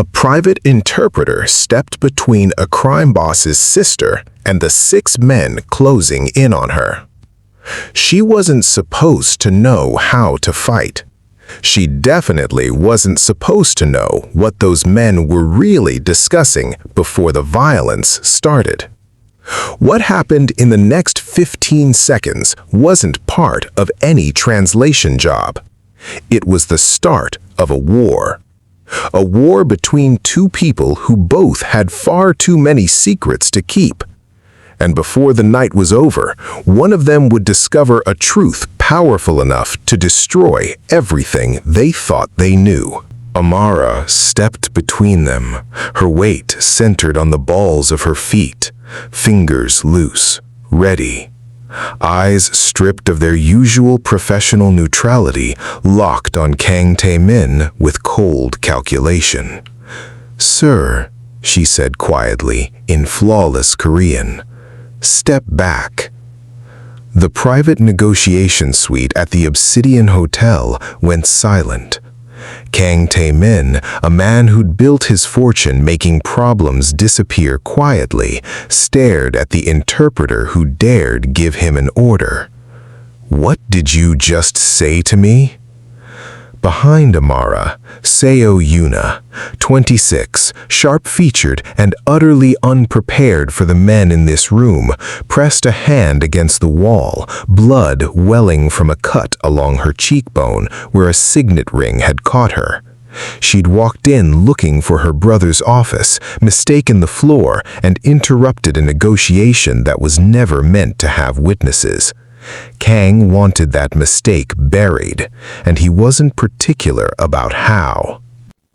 A private interpreter stepped between a crime boss's sister and the 6 men closing in on her. She wasn't supposed to know how to fight. She definitely wasn't supposed to know what those men were really discussing before the violence started. What happened in the next 15 seconds wasn't part of any translation job. It was the start of a war. A war between 2 people who both had far too many secrets to keep. And before the night was over, one of them would discover a truth powerful enough to destroy everything they thought they knew. Amara stepped between them, her weight centered on the balls of her feet, fingers loose, ready. Eyes stripped of their usual professional neutrality, locked on Kang Tae-min with cold calculation. "Sir," she said quietly, in flawless Korean, "step back." The private negotiation suite at the Obsidian Hotel went silent. Kang Tae-min, a man who'd built his fortune making problems disappear quietly, stared at the interpreter who dared give him an order. "What did you just say to me?" Behind Amara, Seo Yuna, 26, sharp-featured and utterly unprepared for the men in this room, pressed a hand against the wall, blood welling from a cut along her cheekbone where a signet ring had caught her. She'd walked in looking for her brother's office, mistaken the floor, and interrupted a negotiation that was never meant to have witnesses. Kang wanted that mistake buried, and he wasn't particular about how.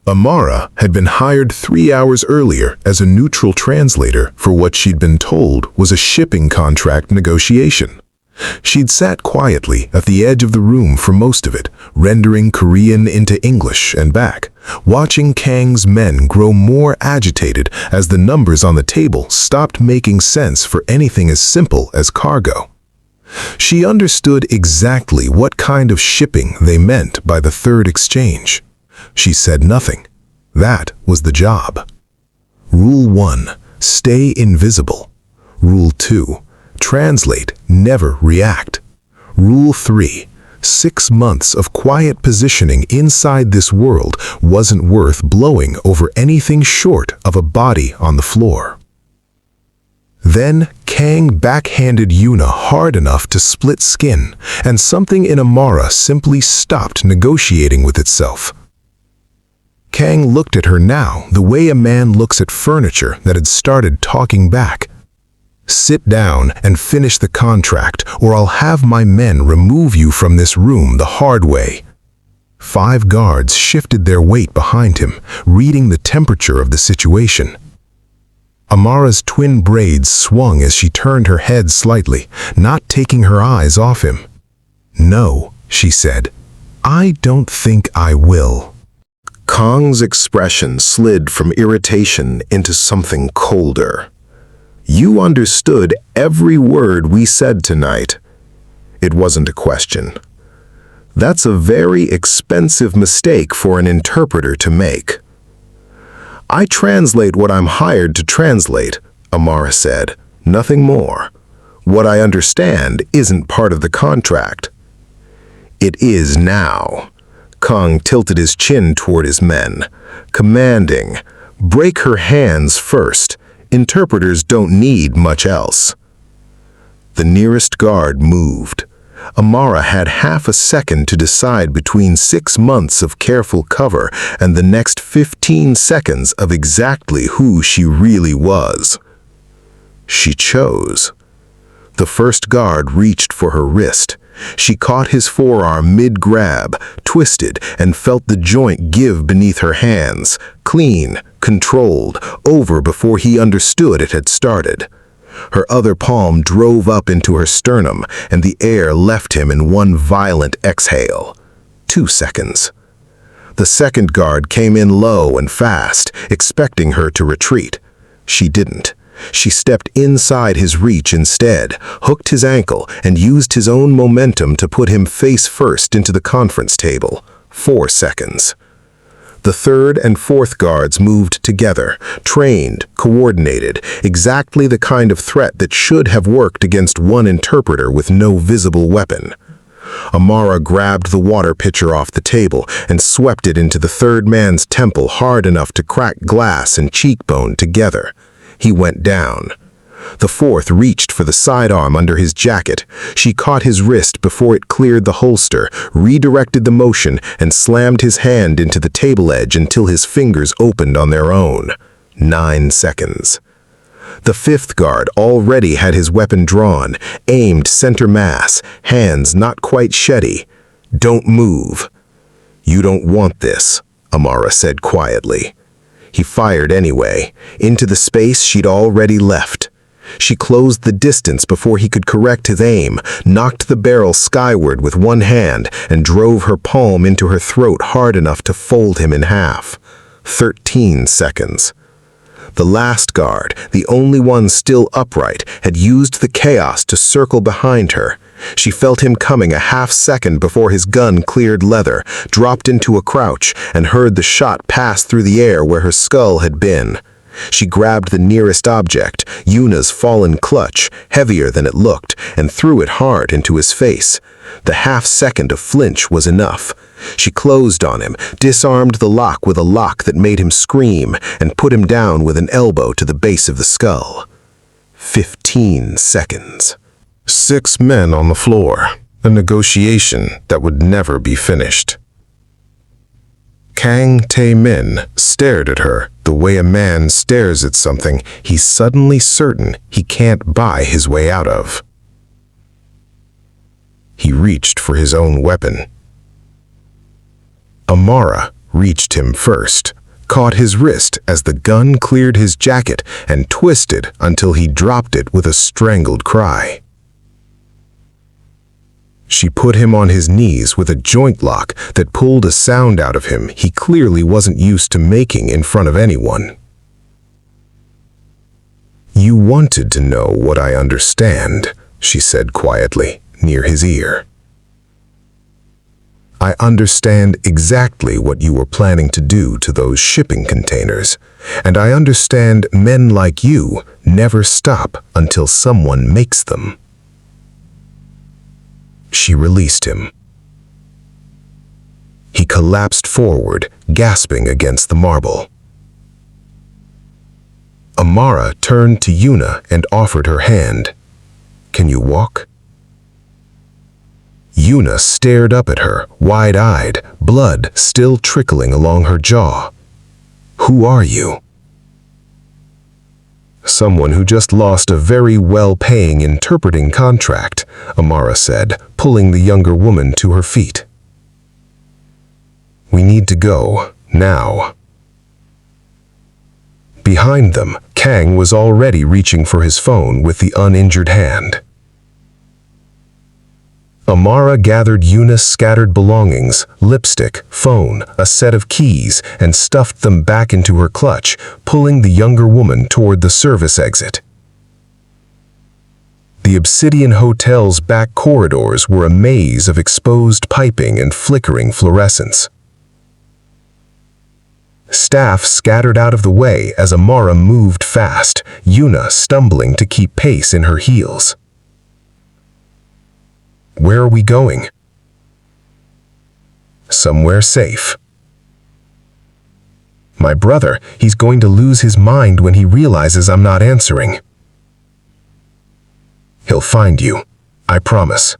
Amara had been hired 3 hours earlier as a neutral translator for what she'd been told was a shipping contract negotiation. She'd sat quietly at the edge of the room for most of it, rendering Korean into English and back, watching Kang's men grow more agitated as the numbers on the table stopped making sense for anything as simple as cargo. She understood exactly what kind of shipping they meant by the third exchange. She said nothing. That was the job. Rule 1, stay invisible. Rule 2, translate, never react. Rule 3, 6 months of quiet positioning inside this world wasn't worth blowing over anything short of a body on the floor. Then Kang backhanded Yuna hard enough to split skin, and something in Amara simply stopped negotiating with itself. Kang looked at her now the way a man looks at furniture that had started talking back. "Sit down and finish the contract, or I'll have my men remove you from this room the hard way." 5 guards shifted their weight behind him, reading the temperature of the situation. Amara's twin braids swung as she turned her head slightly, not taking her eyes off him. "No," she said. "I don't think I will." Kang's expression slid from irritation into something colder. "You understood every word we said tonight." It wasn't a question. "That's a very expensive mistake for an interpreter to make." "I translate what I'm hired to translate," Amara said. "Nothing more. What I understand isn't part of the contract." "It is now." Kang tilted his chin toward his men, commanding, "Break her hands first. Interpreters don't need much else." The nearest guard moved. Amara had half a second to decide between 6 months of careful cover and the next 15 seconds of exactly who she really was. She chose. The first guard reached for her wrist. She caught his forearm mid-grab, twisted, and felt the joint give beneath her hands, clean, controlled, over before he understood it had started. Her other palm drove up into her sternum, and the air left him in one violent exhale. 2 seconds. The second guard came in low and fast, expecting her to retreat. She didn't. She stepped inside his reach instead, hooked his ankle, and used his own momentum to put him face first into the conference table. 4 seconds. The third and fourth guards moved together, trained, coordinated, exactly the kind of threat that should have worked against one interpreter with no visible weapon. Amara grabbed the water pitcher off the table and swept it into the third man's temple hard enough to crack glass and cheekbone together. He went down. The fourth reached for the sidearm under his jacket. She caught his wrist before it cleared the holster, redirected the motion, and slammed his hand into the table edge until his fingers opened on their own. 9 seconds. The fifth guard already had his weapon drawn, aimed center mass, hands not quite steady. "Don't move." "You don't want this," Amara said quietly. He fired anyway, into the space she'd already left. She closed the distance before he could correct his aim, knocked the barrel skyward with one hand, and drove her palm into her throat hard enough to fold him in half. 13 seconds. The last guard, the only one still upright, had used the chaos to circle behind her. She felt him coming a half second before his gun cleared leather, dropped into a crouch, and heard the shot pass through the air where her skull had been. She grabbed the nearest object, Yuna's fallen clutch, heavier than it looked, and threw it hard into his face. The half second of flinch was enough. She closed on him, disarmed the lock with a lock that made him scream, and put him down with an elbow to the base of the skull. 15 seconds. 6 men on the floor, a negotiation that would never be finished. Kang Tae-min stared at her the way a man stares at something he's suddenly certain he can't buy his way out of. He reached for his own weapon. Amara reached him first, caught his wrist as the gun cleared his jacket, and twisted until he dropped it with a strangled cry. She put him on his knees with a joint lock that pulled a sound out of him he clearly wasn't used to making in front of anyone. "You wanted to know what I understand," she said quietly, near his ear. "I understand exactly what you were planning to do to those shipping containers, and I understand men like you never stop until someone makes them." She released him. He collapsed forward, gasping against the marble. Amara turned to Yuna and offered her hand. "Can you walk?" Yuna stared up at her, wide-eyed, blood still trickling along her jaw. "Who are you?" "Someone who just lost a very well-paying interpreting contract," Amara said, pulling the younger woman to her feet. "We need to go, now." Behind them, Kang was already reaching for his phone with the uninjured hand. Amara gathered Yuna's scattered belongings, lipstick, phone, a set of keys, and stuffed them back into her clutch, pulling the younger woman toward the service exit. The Obsidian Hotel's back corridors were a maze of exposed piping and flickering fluorescence. Staff scattered out of the way as Amara moved fast, Yuna stumbling to keep pace in her heels. "Where are we going?" "Somewhere safe." "My brother, he's going to lose his mind when he realizes I'm not answering." "He'll find you, I promise."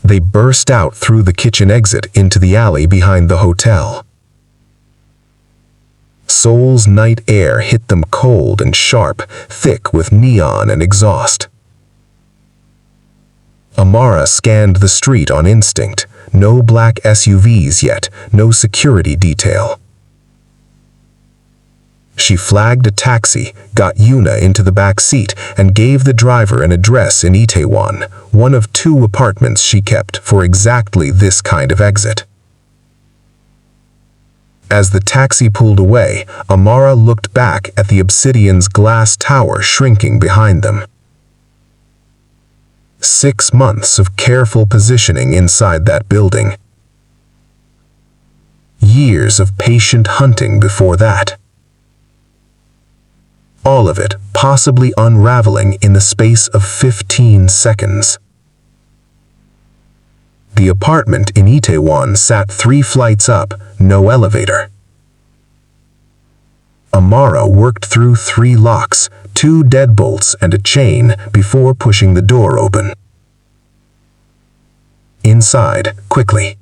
They burst out through the kitchen exit into the alley behind the hotel. Seoul's night air hit them cold and sharp, thick with neon and exhaust. Amara scanned the street on instinct. No black SUVs yet, no security detail. She flagged a taxi, got Yuna into the back seat, and gave the driver an address in Itaewon, one of 2 apartments she kept for exactly this kind of exit. As the taxi pulled away, Amara looked back at the Obsidian's glass tower shrinking behind them. 6 months of careful positioning inside that building. years of patient hunting before that. All of it possibly unraveling in the space of 15 seconds. The apartment in Itaewon sat 3 flights up, no elevator. Amara worked through 3 locks, 2 deadbolts and a chain before pushing the door open. Inside, quickly.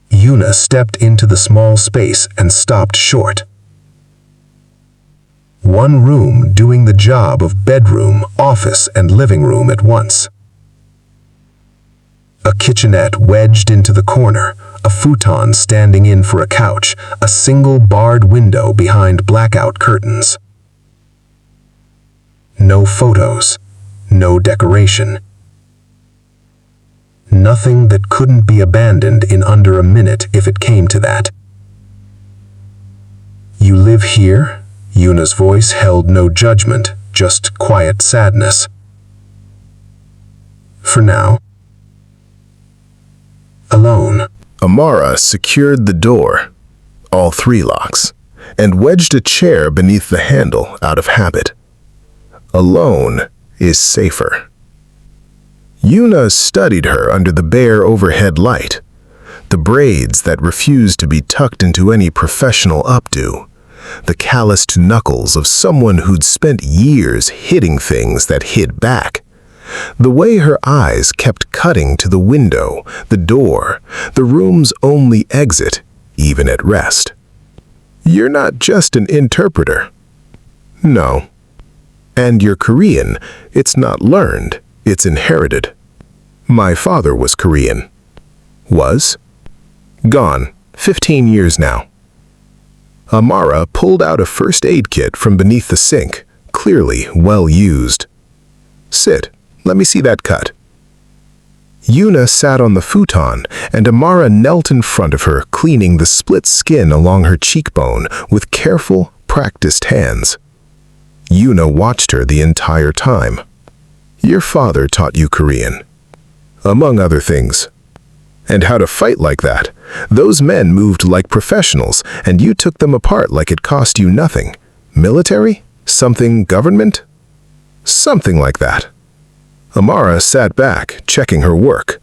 Yuna stepped into the small space and stopped short. One room doing the job of bedroom, office, and living room at once. A kitchenette wedged into the corner, a futon standing in for a couch, a single barred window behind blackout curtains. No photos, no decoration. Nothing that couldn't be abandoned in under a minute if it came to that. "You live here?" Yuna's voice held no judgment, just quiet sadness. "For now." "Alone." Amara secured the door, all 3 locks, and wedged a chair beneath the handle out of habit. Alone is safer. Yuna studied her under the bare overhead light, the braids that refused to be tucked into any professional updo, the calloused knuckles of someone who'd spent years hitting things that hit back, the way her eyes kept cutting to the window, the door, the room's only exit, even at rest. "You're not just an interpreter." "No. And you're Korean. It's not learned, it's inherited." "My father was Korean." "Was?" "Gone. 15 years now." Amara pulled out a first aid kit from beneath the sink, clearly well used. "Sit. Let me see that cut." Yuna sat on the futon, and Amara knelt in front of her, cleaning the split skin along her cheekbone with careful, practiced hands. Yuna watched her the entire time. "Your father taught you Korean." "Among other things." "And how to fight like that. Those men moved like professionals, and you took them apart like it cost you nothing. Military? Something government?" "Something like that." Amara sat back, checking her work.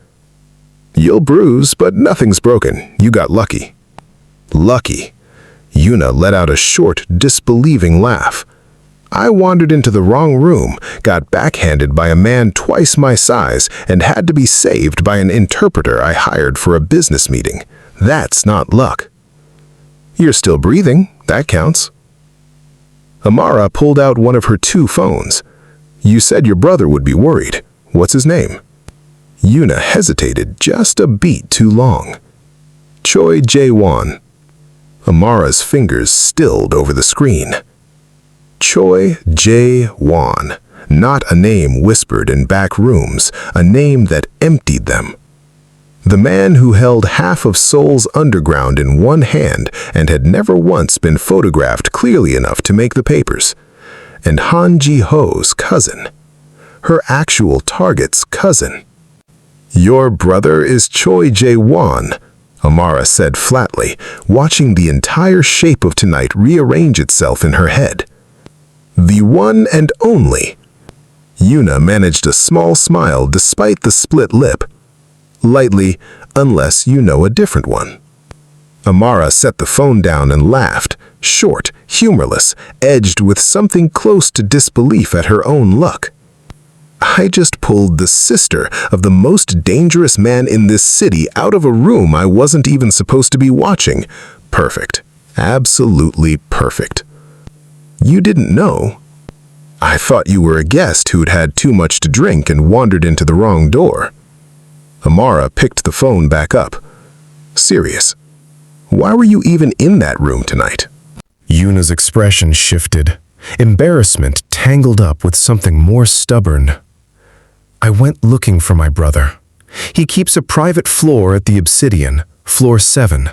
"You'll bruise, but nothing's broken. You got lucky." "Lucky?" Yuna let out a short, disbelieving laugh. "I wandered into the wrong room, got backhanded by a man twice my size, and had to be saved by an interpreter I hired for a business meeting. That's not luck." "You're still breathing. That counts." Amara pulled out one of her 2 phones. "You said your brother would be worried. What's his name?" Yuna hesitated just a beat too long. "Choi Jae-won." Amara's fingers stilled over the screen. Choi Jae-won. Not a name whispered in back rooms, a name that emptied them. The man who held half of Seoul's underground in one hand and had never once been photographed clearly enough to make the papers. And Han Ji-ho's cousin. Her actual target's cousin. "Your brother is Choi Jae-won," Amara said flatly, watching the entire shape of tonight rearrange itself in her head. "The one and only." Yuna managed a small smile despite the split lip. "Lightly, unless you know a different one." Amara set the phone down and laughed, short, humorless, edged with something close to disbelief at her own luck. "I just pulled the sister of the most dangerous man in this city out of a room I wasn't even supposed to be watching. Perfect. Absolutely perfect." "You didn't know?" "I thought you were a guest who'd had too much to drink and wandered into the wrong door." Amara picked the phone back up. "Serious. Why were you even in that room tonight?" Yuna's expression shifted, embarrassment tangled up with something more stubborn. "I went looking for my brother. He keeps a private floor at the Obsidian, floor 7.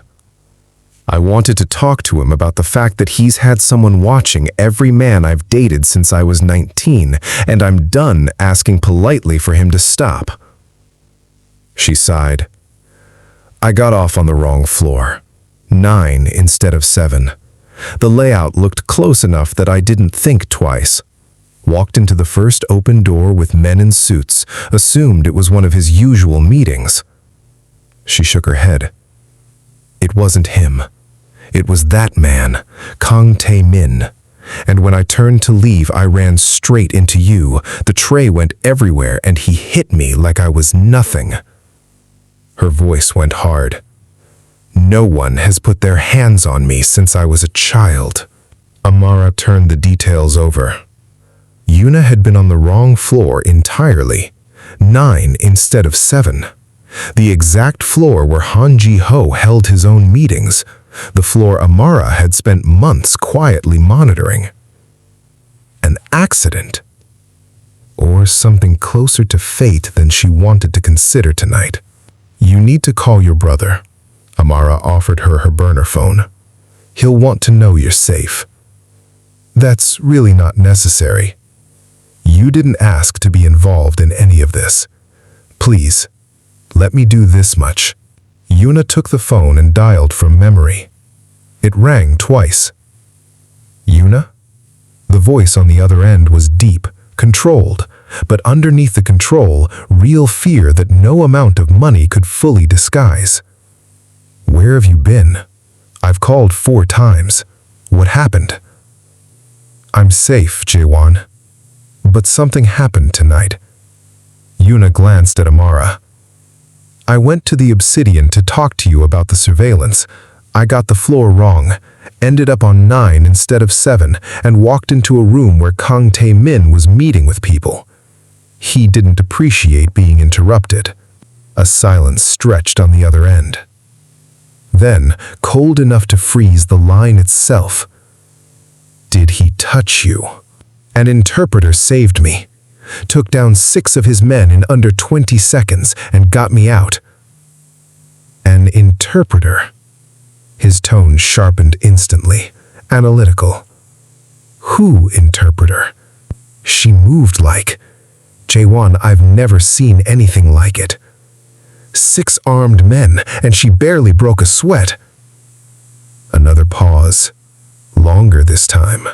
I wanted to talk to him about the fact that he's had someone watching every man I've dated since I was 19, and I'm done asking politely for him to stop." She sighed. I got off on the wrong floor. 9 instead of 7. The layout looked close enough that I didn't think twice. Walked into the first open door with men in suits, assumed it was one of his usual meetings. She shook her head. It wasn't him. It was that man, Kang Tae-min. And when I turned to leave, I ran straight into you. The tray went everywhere, and he hit me like I was nothing. Her voice went hard. No one has put their hands on me since I was a child. Amara turned the details over. Yuna had been on the wrong floor entirely. 9 instead of 7. The exact floor where Han Ji-ho held his own meetings. The floor Amara had spent months quietly monitoring. An accident. Or something closer to fate than she wanted to consider tonight. You need to call your brother. Amara offered her burner phone. He'll want to know you're safe. That's really not necessary. You didn't ask to be involved in any of this. Please, let me do this much. Yuna took the phone and dialed from memory. It rang twice. Yuna? The voice on the other end was deep, controlled, but underneath the control, real fear that no amount of money could fully disguise. Where have you been? I've called 4 times. What happened? I'm safe, Jaewon. But something happened tonight. Yuna glanced at Amara. I went to the Obsidian to talk to you about the surveillance. I got the floor wrong, ended up on 9 instead of 7, and walked into a room where Kang Tae-min was meeting with people. He didn't appreciate being interrupted. A silence stretched on the other end. Then, cold enough to freeze the line itself. Did he touch you? An interpreter saved me. Took down 6 of his men in under 20 seconds and got me out. An interpreter. His tone sharpened instantly, analytical. Who interpreter? She moved like... Jaewon, I've never seen anything like it. 6 armed men, and she barely broke a sweat. Another pause. Longer this time.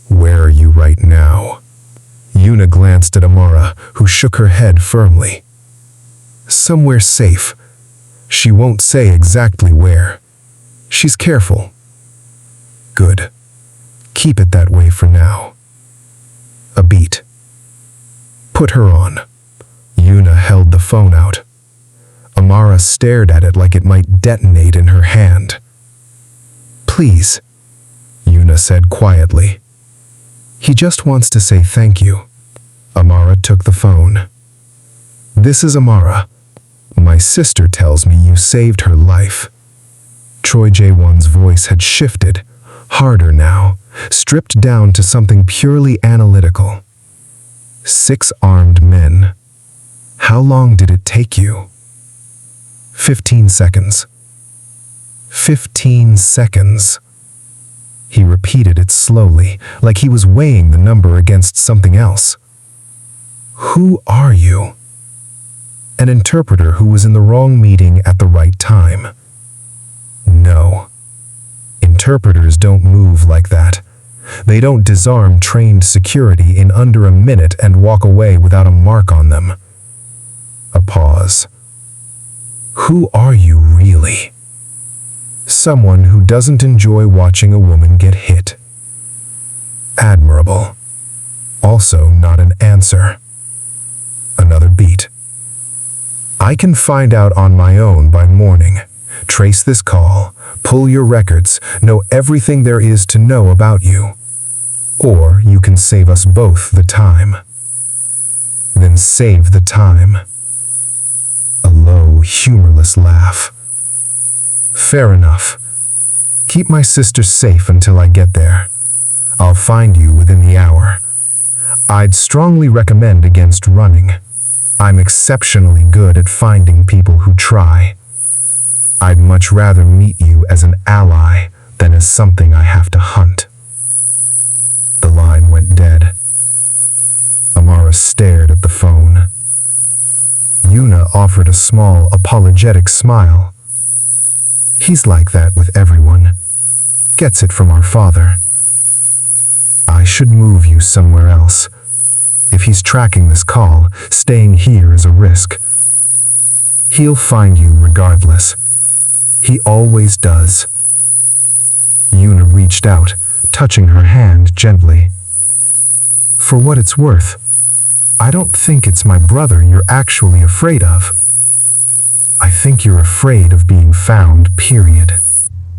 Where are you right now? Yuna glanced at Amara, who shook her head firmly. Somewhere safe. She won't say exactly where. She's careful. Good. Keep it that way for now. A beat. Put her on. Yuna held the phone out. Amara stared at it like it might detonate in her hand. Please, Yuna said quietly. He just wants to say thank you. Amara took the phone. This is Amara. My sister tells me you saved her life. Choi Jae-won's voice had shifted, harder now, stripped down to something purely analytical. 6 armed men. How long did it take you? 15 seconds. 15 seconds. He repeated it slowly, like he was weighing the number against something else. Who are you? An interpreter who was in the wrong meeting at the right time. No. Interpreters don't move like that. They don't disarm trained security in under a minute and walk away without a mark on them. A pause. Who are you really? Someone who doesn't enjoy watching a woman get hit. Admirable. Also not an answer. Another beat. I can find out on my own by morning. Trace this call, pull your records, know everything there is to know about you. Or you can save us both the time. Then save the time. A low, humorless laugh. Fair enough. Keep my sister safe until I get there. I'll find you within the hour. I'd strongly recommend against running. I'm exceptionally good at finding people who try. I'd much rather meet you as an ally than as something I have to hunt. The line went dead. Amara stared at the phone. Yuna offered a small, apologetic smile. He's like that with everyone. Gets it from our father. I should move you somewhere else. If he's tracking this call, staying here is a risk. He'll find you regardless. He always does. Yuna reached out, touching her hand gently. For what it's worth, I don't think it's my brother you're actually afraid of. I think you're afraid of being found, period.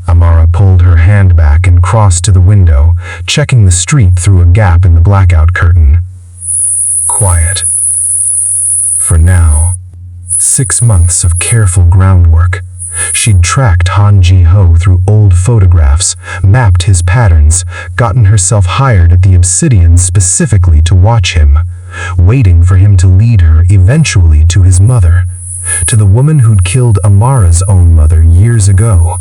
Amara pulled her hand back and crossed to the window, checking the street through a gap in the blackout curtain. Quiet. For now. 6 months of careful groundwork. She'd tracked Han Ji-ho through old photographs, mapped his patterns, gotten herself hired at the Obsidian specifically to watch him, waiting for him to lead her eventually to his mother, to the woman who'd killed Amara's own mother years ago.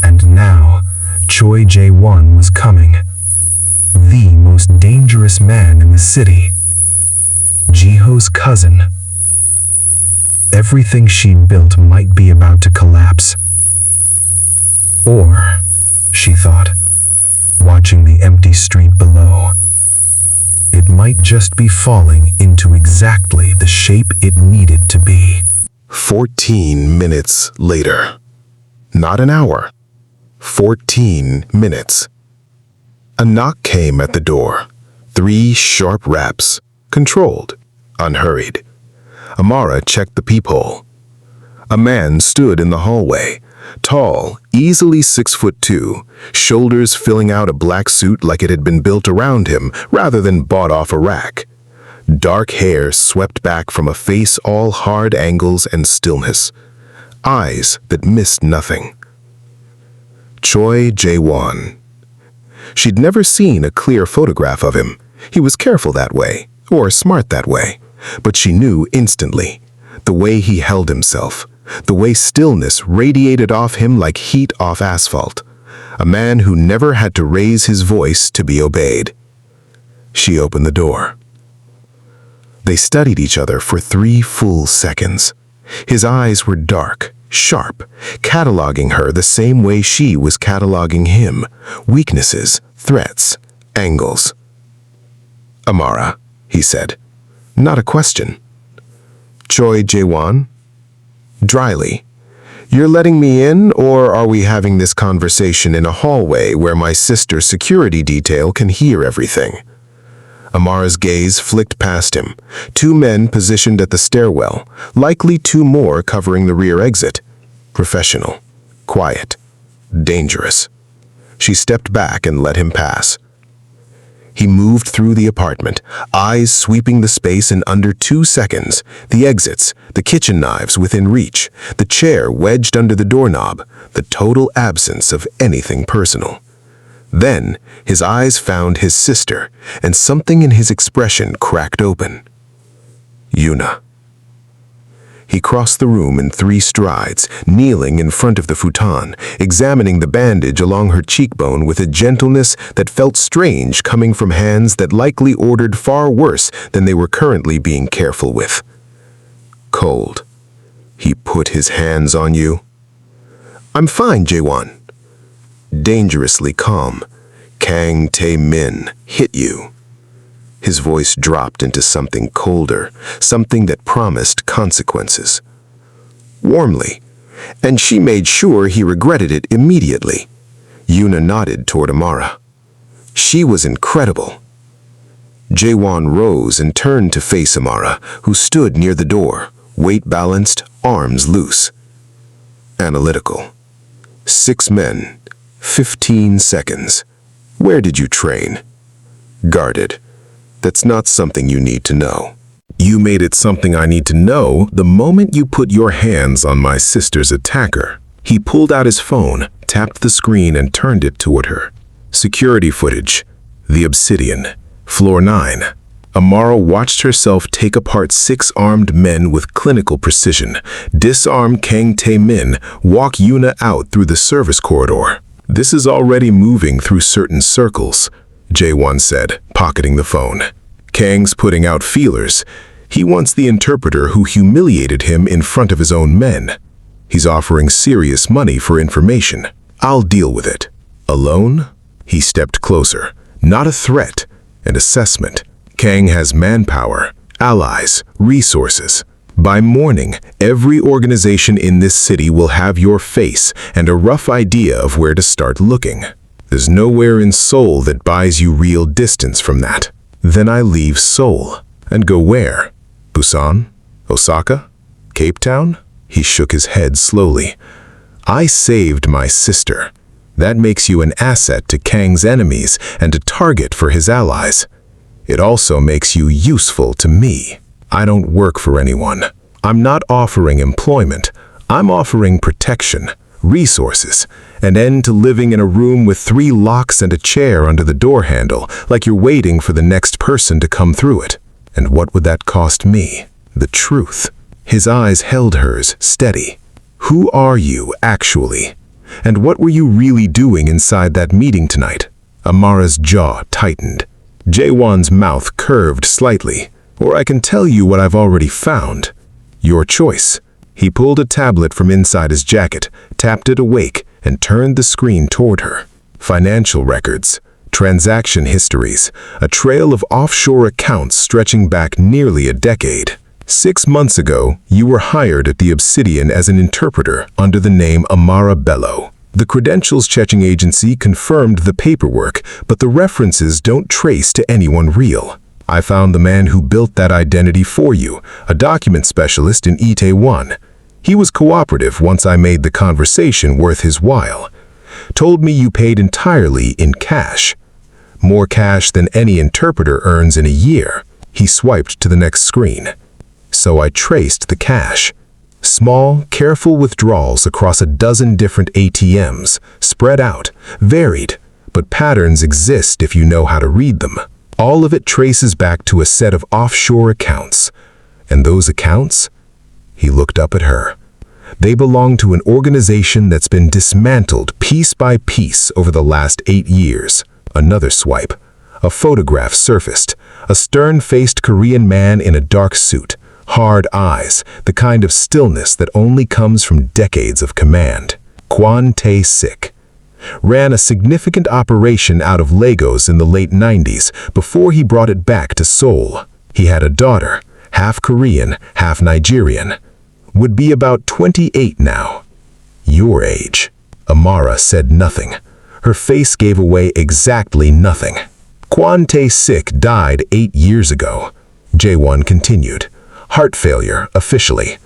And now, Choi Jae-won was coming. The most dangerous man in the city. Ji-ho's cousin. Everything she'd built might be about to collapse. Or, she thought, watching the empty street below, it might just be falling into exactly the shape it needed to be. 14 minutes later. Not an hour. 14 minutes. A knock came at the door. 3 sharp raps. Controlled. Unhurried. Amara checked the peephole. A man stood in the hallway. Tall, easily 6'2", shoulders filling out a black suit like it had been built around him rather than bought off a rack. Dark hair swept back from a face all hard angles and stillness. Eyes that missed nothing. Choi Jae-won. She'd never seen a clear photograph of him. He was careful that way, or smart that way. But she knew instantly. The way he held himself. The way stillness radiated off him like heat off asphalt. A man who never had to raise his voice to be obeyed. She opened the door. They studied each other for 3 full seconds. His eyes were dark, sharp, cataloging her the same way she was cataloging him. Weaknesses, threats, angles. Amara, he said. Not a question. Choi Jae-won? Dryly. You're letting me in, or are we having this conversation in a hallway where my sister's security detail can hear everything? Amara's gaze flicked past him. 2 men positioned at the stairwell, likely 2 more covering the rear exit. Professional. Quiet. Dangerous. She stepped back and let him pass. He moved through the apartment, eyes sweeping the space in under 2 seconds. The exits, the kitchen knives within reach, the chair wedged under the doorknob, the total absence of anything personal. Then, his eyes found his sister, and something in his expression cracked open. Yuna. He crossed the room in 3 strides, kneeling in front of the futon, examining the bandage along her cheekbone with a gentleness that felt strange coming from hands that likely ordered far worse than they were currently being careful with. Cold. He put his hands on you. I'm fine, Jae-won. Dangerously calm. Kang Tae-min hit you. His voice dropped into something colder, something that promised consequences. Warmly, and she made sure he regretted it immediately. Yuna nodded toward Amara. She was incredible. Jae-won rose and turned to face Amara, who stood near the door, weight balanced, arms loose. Analytical. 6 men, 15 seconds. Where did you train? Guarded. That's not something you need to know. You made it something I need to know the moment you put your hands on my sister's attacker. He pulled out his phone, tapped the screen and turned it toward her. Security footage. The Obsidian. Floor 9. Amara watched herself take apart 6 armed men with clinical precision, disarm Kang Tae-min, walk Yuna out through the service corridor. This is already moving through certain circles, Jae-won said, pocketing the phone. Kang's putting out feelers. He wants the interpreter who humiliated him in front of his own men. He's offering serious money for information. I'll deal with it. Alone? He stepped closer. Not a threat, an assessment. Kang has manpower, allies, resources. By morning, every organization in this city will have your face and a rough idea of where to start looking. There's nowhere in Seoul that buys you real distance from that. Then I leave Seoul. And go where? Busan? Osaka? Cape Town? He shook his head slowly. I saved my sister. That makes you an asset to Kang's enemies and a target for his allies. It also makes you useful to me. I don't work for anyone. I'm not offering employment. I'm offering protection, resources, an end to living in a room with 3 locks and a chair under the door handle, like you're waiting for the next person to come through it. And what would that cost me? The truth. His eyes held hers, steady. Who are you, actually? And what were you really doing inside that meeting tonight? Amara's jaw tightened. Jaewon's mouth curved slightly. Or I can tell you what I've already found. Your choice. He pulled a tablet from inside his jacket, tapped it awake, and turned the screen toward her. Financial records, transaction histories, a trail of offshore accounts stretching back nearly a decade. 6 months ago, you were hired at the Obsidian as an interpreter under the name Amara Bello. The credentials-checking agency confirmed the paperwork, but the references don't trace to anyone real. I found the man who built that identity for you, a document specialist in Itaewon. He was cooperative once I made the conversation worth his while. Told me you paid entirely in cash. More cash than any interpreter earns in a year. He swiped to the next screen. So I traced the cash. Small, careful withdrawals across a dozen different ATMs, spread out, varied, but patterns exist if you know how to read them. All of it traces back to a set of offshore accounts. And those accounts? He looked up at her. They belong to an organization that's been dismantled piece by piece over the last 8 years. Another swipe. A photograph surfaced. A stern-faced Korean man in a dark suit. Hard eyes, the kind of stillness that only comes from decades of command. Kwon Tae-sik. Ran a significant operation out of Lagos in the late 90s before he brought it back to Seoul. He had a daughter, half Korean, half Nigerian. Would be about 28 now. Your age. Amara said nothing. Her face gave away exactly nothing. Kwon Tae-sik died 8 years ago. Jaewon continued. Heart failure, officially.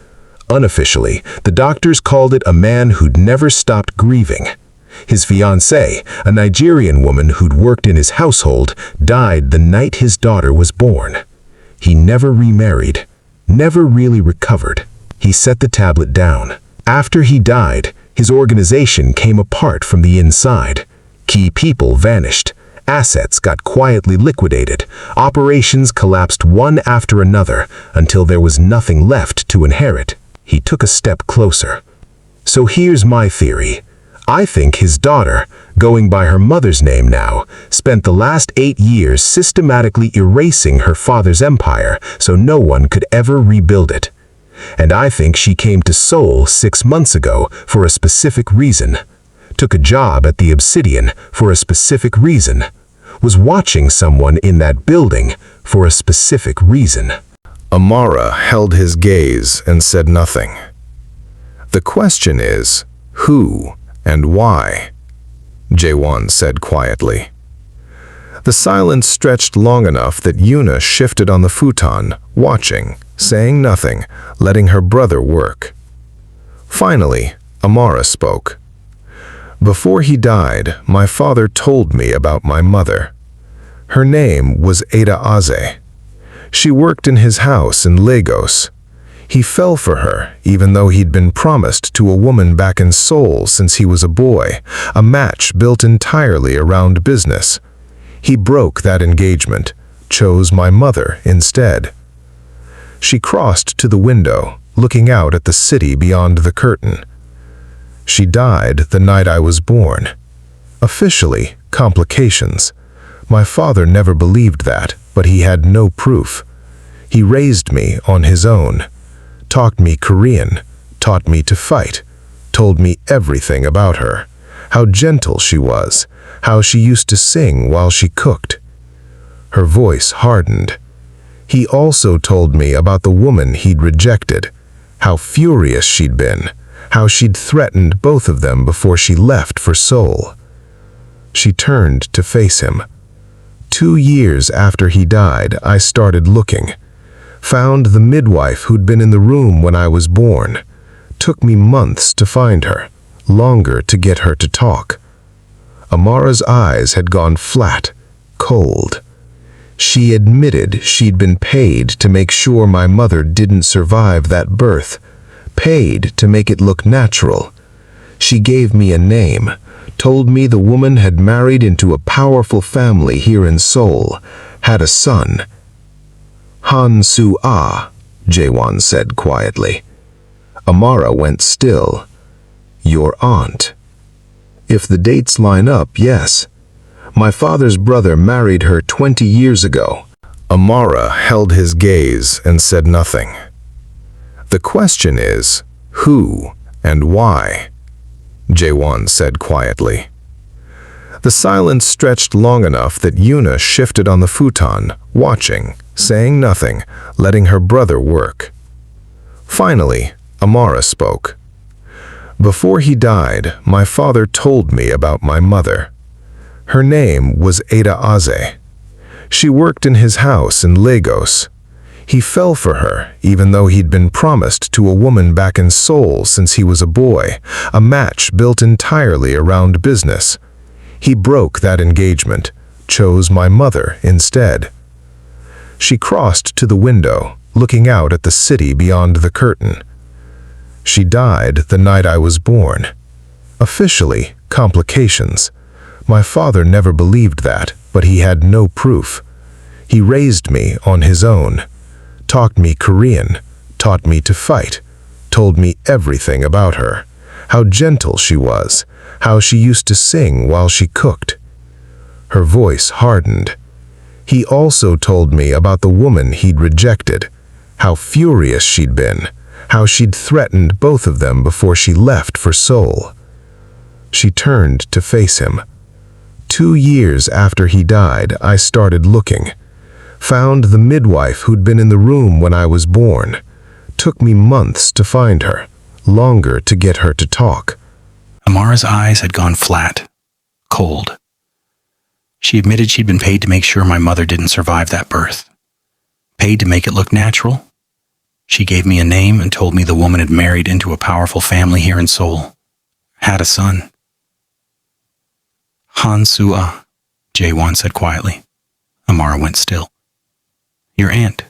Unofficially, the doctors called it a man who'd never stopped grieving. His fiancée, a Nigerian woman who'd worked in his household, died the night his daughter was born. He never remarried, never really recovered. He set the tablet down. After he died, his organization came apart from the inside. Key people vanished. Assets got quietly liquidated. Operations collapsed one after another until there was nothing left to inherit. He took a step closer. So here's my theory. I think his daughter, going by her mother's name now, spent the last 8 years systematically erasing her father's empire so no one could ever rebuild it. And I think she came to Seoul 6 months ago for a specific reason. Took a job at the Obsidian for a specific reason. Was watching someone in that building for a specific reason. Amara held his gaze and said nothing. The question is, who and why? Jaewon said quietly. The silence stretched long enough that Yuna shifted on the futon, watching, saying nothing, letting her brother work. Finally, Amara spoke. Before he died, my father told me about my mother. Her name was Ada Aze. She worked in his house in Lagos. He fell for her, even though he'd been promised to a woman back in Seoul since he was a boy, a match built entirely around business. He broke that engagement, chose my mother instead. She crossed to the window, looking out at the city beyond the curtain. She died the night I was born. Officially, complications. My father never believed that, but he had no proof. He raised me on his own, taught me Korean, taught me to fight, told me everything about her, how gentle she was, how she used to sing while she cooked. Her voice hardened. He also told me about the woman he'd rejected, how furious she'd been, how she'd threatened both of them before she left for Seoul. She turned to face him. 2 years after he died, I started looking. Found the midwife who'd been in the room when I was born. Took me months to find her, longer to get her to talk. Amara's eyes had gone flat, cold. She admitted she'd been paid to make sure my mother didn't survive that birth, paid to make it look natural. She gave me a name, told me the woman had married into a powerful family here in Seoul, had a son. Han-Soo-ah, Jaewon said quietly. Amara went still. Your aunt. If the dates line up, yes. My father's brother married her 20 years ago. Amara held his gaze and said nothing. The question is, who and why? Jaewon said quietly. The silence stretched long enough that Yuna shifted on the futon, watching, saying nothing, letting her brother work. Finally, Amara spoke. Before he died, my father told me about my mother. Her name was Ada Aze. She worked in his house in Lagos. He fell for her, even though he'd been promised to a woman back in Seoul since he was a boy, a match built entirely around business. He broke that engagement, chose my mother instead. She crossed to the window, looking out at the city beyond the curtain. She died the night I was born. Officially, complications. My father never believed that, but he had no proof. He raised me on his own, taught me Korean, taught me to fight, told me everything about her, how gentle she was, how she used to sing while she cooked. Her voice hardened. He also told me about the woman he'd rejected, how furious she'd been, how she'd threatened both of them before she left for Seoul. She turned to face him. 2 years after he died, I started looking. Found the midwife who'd been in the room when I was born. Took me months to find her, longer to get her to talk. Amara's eyes had gone flat, cold. She admitted she'd been paid to make sure my mother didn't survive that birth. Paid to make it look natural. She gave me a name and told me the woman had married into a powerful family here in Seoul. Had a son. Han-Soo-ah, Jaewon said quietly. Amara went still. Your aunt.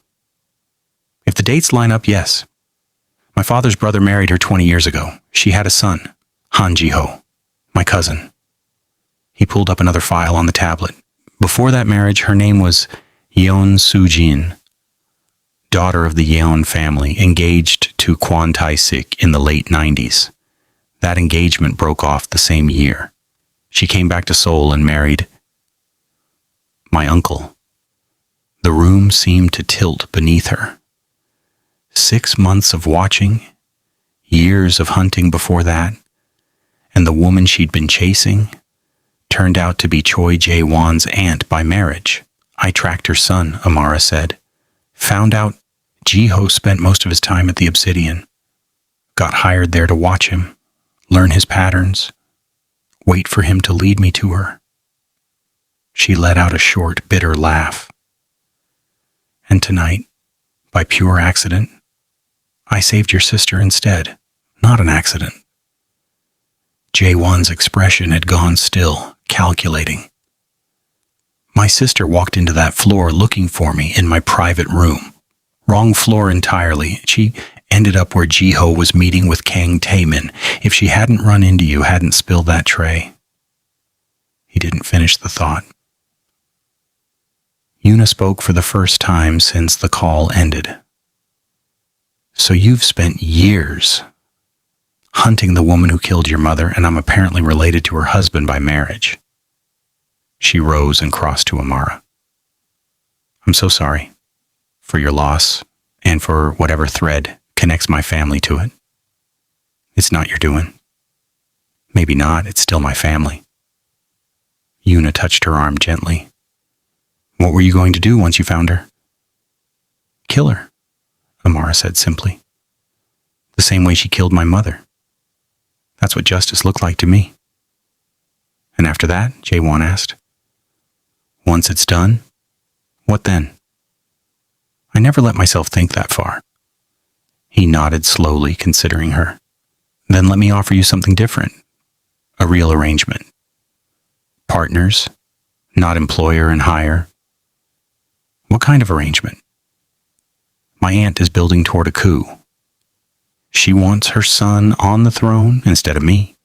If the dates line up, yes. My father's brother married her 20 years ago. She had a son, Han Ji-ho, my cousin. He pulled up another file on the tablet. Before that marriage, her name was Yeon Soo-jin, daughter of the Yeon family, engaged to Kwon Tae-sik in the late 90s. That engagement broke off the same year. She came back to Seoul and married my uncle. The room seemed to tilt beneath her. 6 months of watching, years of hunting before that, and the woman she'd been chasing turned out to be Choi Jae-won's aunt by marriage. I tracked her son, Amara said. Found out Ji-ho spent most of his time at the Obsidian. Got hired there to watch him, learn his patterns, wait for him to lead me to her. She let out a short, bitter laugh. And tonight, by pure accident, I saved your sister instead. Not an accident. Jae-won's expression had gone still, calculating. My sister walked into that floor looking for me in my private room. Wrong floor entirely. She ended up where Ji-ho was meeting with Kang Taemin. If she hadn't run into you, hadn't spilled that tray. He didn't finish the thought. Yuna spoke for the first time since the call ended. So you've spent years hunting the woman who killed your mother, and I'm apparently related to her husband by marriage. She rose and crossed to Amara. I'm so sorry. for your loss, and for whatever thread connects my family to it. It's not your doing. Maybe not, it's still my family. Yuna touched her arm gently. What were you going to do once you found her? Kill her, Amara said simply. The same way she killed my mother. That's what justice looked like to me. And after that, Jaewon asked. Once it's done, what then? I never let myself think that far. He nodded slowly, considering her. Then let me offer you something different. A real arrangement. Partners, not employer and hire. What kind of arrangement? My aunt is building toward a coup. She wants her son on the throne instead of me.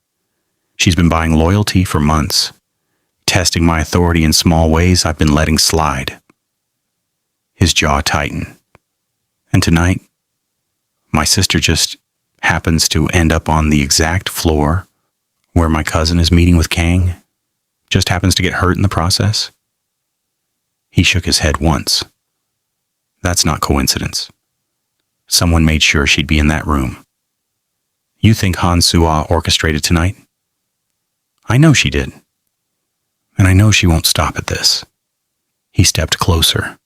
She's been buying loyalty for months, testing my authority in small ways I've been letting slide. His jaw tightened. And tonight, my sister just happens to end up on the exact floor where my cousin is meeting with Kang, just happens to get hurt in the process. He shook his head once. That's not coincidence. Someone made sure she'd be in that room. You think Han Sua orchestrated tonight? I know she did. And I know she won't stop at this. He stepped closer.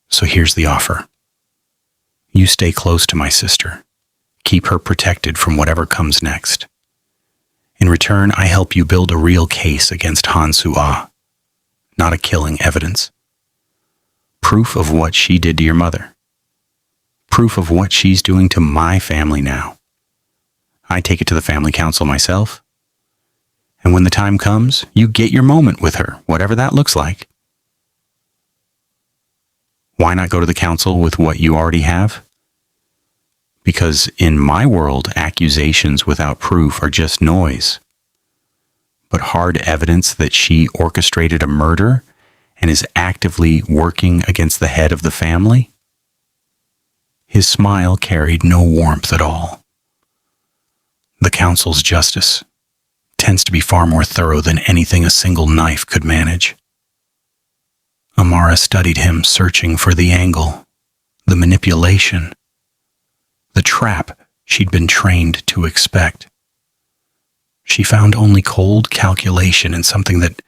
So here's the offer. You stay close to my sister. Keep her protected from whatever comes next. In return, I help you build a real case against Han Sua. Not a killing evidence. Proof of what she did to your mother. Proof of what she's doing to my family now. I take it to the family council myself. And when the time comes, you get your moment with her, whatever that looks like. Why not go to the council with what you already have? Because in my world, accusations without proof are just noise. But hard evidence that she orchestrated a murder and is actively working against the head of the family? His smile carried no warmth at all. The council's justice tends to be far more thorough than anything a single knife could manage. Amara studied him, searching for the angle, the manipulation, the trap she'd been trained to expect. She found only cold calculation in something that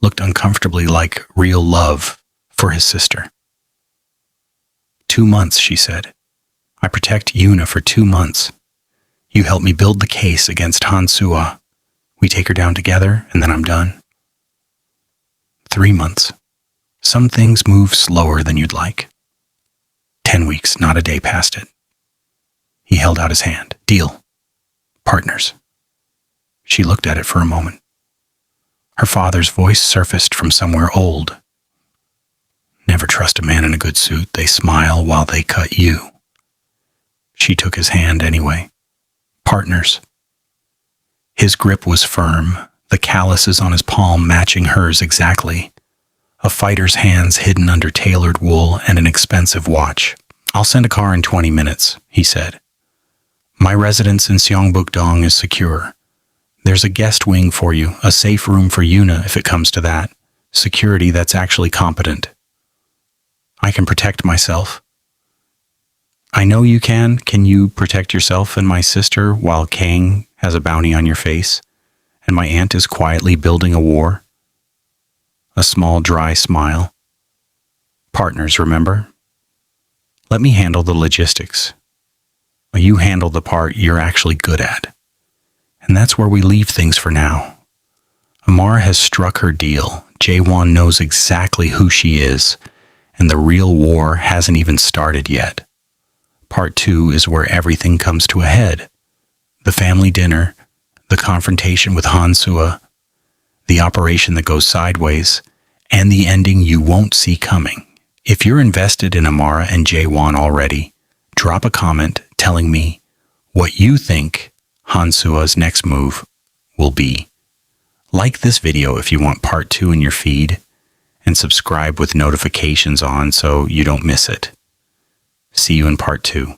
looked uncomfortably like real love for his sister. 2 months, she said. I protect Yuna for 2 months. You help me build the case against Han Sua. We take her down together, and then I'm done. 3 months. Some things move slower than you'd like. 10 weeks, not a day past it. He held out his hand. Deal. Partners. She looked at it for a moment. Her father's voice surfaced from somewhere old. Never trust a man in a good suit. They smile while they cut you. She took his hand anyway. Partners. His grip was firm, the calluses on his palm matching hers exactly. A fighter's hands hidden under tailored wool and an expensive watch. I'll send a car in 20 minutes, he said. My residence in Seongbuk-dong is secure. There's a guest wing for you, a safe room for Yuna if it comes to that. Security that's actually competent. I can protect myself. I know you can. Can you protect yourself and my sister while Kang has a bounty on your face and my aunt is quietly building a war? A small, dry smile. Partners, remember? Let me handle the logistics. You handle the part you're actually good at. And that's where we leave things for now. Amara has struck her deal. Jaewon knows exactly who she is, and the real war hasn't even started yet. Part 2 is where everything comes to a head. The family dinner, the confrontation with Han Sua, the operation that goes sideways, and the ending you won't see coming. If you're invested in Amara and Jaewon already, drop a comment telling me what you think Han Sua's next move will be. Like this video if you want part 2 in your feed, and subscribe with notifications on so you don't miss it. See you in part 2.